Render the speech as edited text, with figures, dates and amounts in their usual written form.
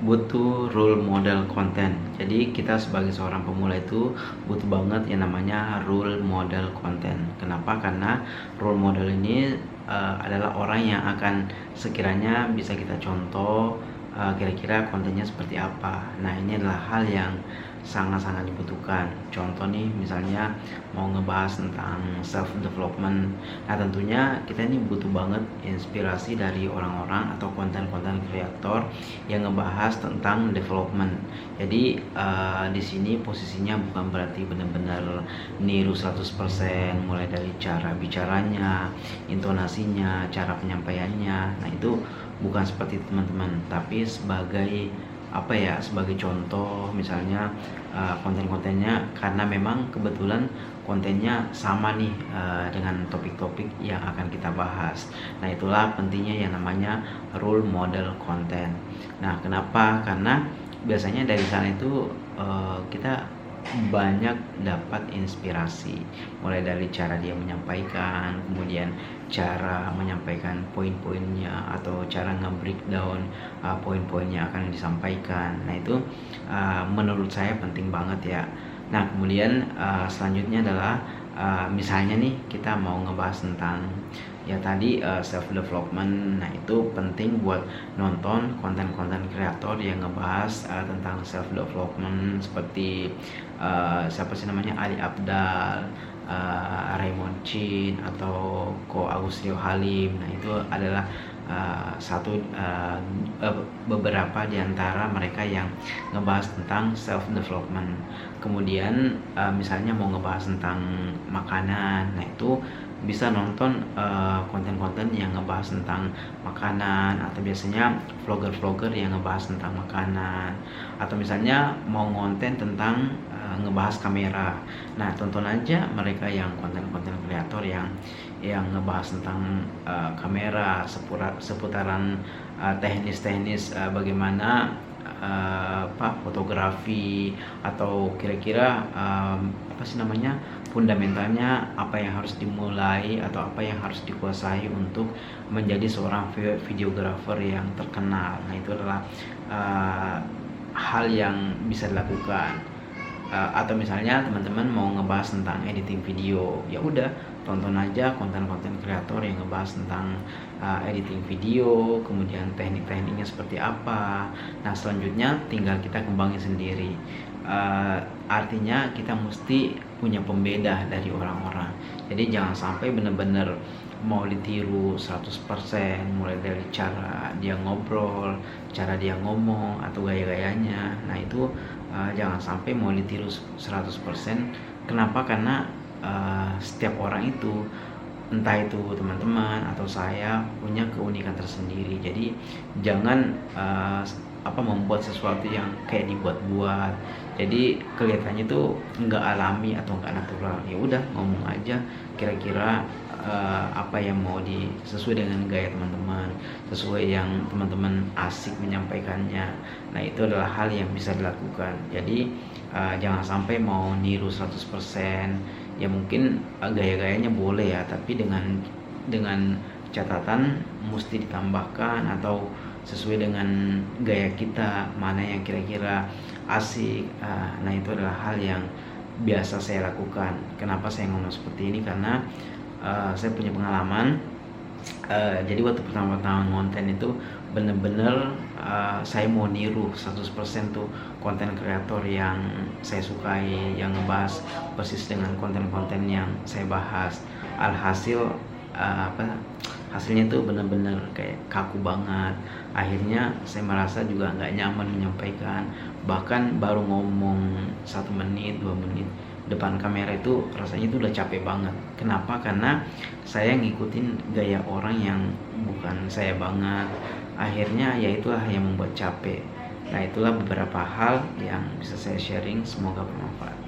butuh role model konten. Jadi kita sebagai seorang pemula itu butuh banget yang namanya role model konten. Kenapa? Karena role model ini adalah orang yang akan sekiranya bisa kita contoh, kira-kira kontennya seperti apa. Nah, ini adalah hal yang sangat-sangat dibutuhkan. Contoh nih, misalnya mau ngebahas tentang self development. Nah, tentunya kita ini butuh banget inspirasi dari orang-orang atau konten-konten kreator yang ngebahas tentang development. Jadi di sini posisinya bukan berarti benar-benar niru 100%, mulai dari cara bicaranya, intonasinya, cara penyampaiannya. Nah, itu bukan seperti itu, teman-teman, tapi sebagai sebagai contoh. Misalnya konten-kontennya, karena memang kebetulan kontennya sama nih dengan topik-topik yang akan kita bahas. Nah, itulah pentingnya yang namanya role model konten. Nah, kenapa? Karena biasanya dari sana itu kita banyak dapat inspirasi, mulai dari cara dia menyampaikan, kemudian cara menyampaikan poin-poinnya atau cara nge-breakdown poin-poinnya akan disampaikan. Nah, itu menurut saya penting banget ya. Nah, kemudian selanjutnya adalah misalnya nih kita mau ngebahas tentang ya tadi self development. Nah, itu penting buat nonton konten-konten kreator yang ngebahas tentang self development, seperti siapa sih namanya, Ali Abdal, Raymond Chin, atau Ko Agustio Halim. Nah, itu adalah beberapa di antara mereka yang ngebahas tentang self development. Kemudian misalnya mau ngebahas tentang makanan, nah itu bisa nonton konten-konten yang ngebahas tentang makanan, atau biasanya vlogger-vlogger yang ngebahas tentang makanan, atau misalnya mau konten tentang ngebahas kamera. Nah, tonton aja mereka yang konten-konten kreator yang ngebahas tentang kamera, seputaran teknis-teknis bagaimana fotografi, atau kira-kira fundamentalnya apa yang harus dimulai atau apa yang harus dikuasai untuk menjadi seorang videographer yang terkenal. Nah, itu adalah hal yang bisa dilakukan. Atau misalnya teman-teman mau ngebahas tentang editing video, ya udah tonton aja konten-konten kreator yang ngebahas tentang editing video, kemudian teknik-tekniknya seperti apa. Nah, selanjutnya tinggal kita kembangin sendiri. Artinya kita mesti punya pembeda dari orang-orang. Jadi jangan sampai benar-benar mau ditiru 100%, mulai dari cara dia ngobrol, cara dia ngomong, atau gaya-gayanya. Nah, itu jangan sampai mau ditiru 100%. Kenapa? Karena setiap orang itu, entah itu teman-teman atau saya, punya keunikan tersendiri. Jadi jangan membuat sesuatu yang kayak dibuat-buat, jadi kelihatannya tuh nggak alami atau nggak natural. Ya udah, ngomong aja kira-kira apa yang mau sesuai dengan gaya teman-teman, sesuai yang teman-teman asik menyampaikannya. Nah, itu adalah hal yang bisa dilakukan. Jadi jangan sampai mau niru 100%. Ya mungkin gaya-gayanya boleh ya, tapi dengan catatan mesti ditambahkan atau sesuai dengan gaya kita, mana yang kira-kira asik. Nah, itu adalah hal yang biasa saya lakukan. Kenapa saya ngomong seperti ini? Karena saya punya pengalaman. Jadi waktu pertama-tama konten itu bener-bener saya mau niru 100% tuh konten kreator yang saya sukai, yang ngebahas persis dengan konten-konten yang saya bahas. Alhasil hasilnya tuh bener-bener kayak kaku banget. Akhirnya saya merasa juga nggak nyaman menyampaikan. Bahkan baru ngomong 1 menit 2 menit depan kamera itu rasanya itu udah capek banget. Kenapa? Karena saya ngikutin gaya orang yang bukan saya banget. Akhirnya ya itulah yang membuat capek. Nah, itulah beberapa hal yang bisa saya sharing, semoga bermanfaat.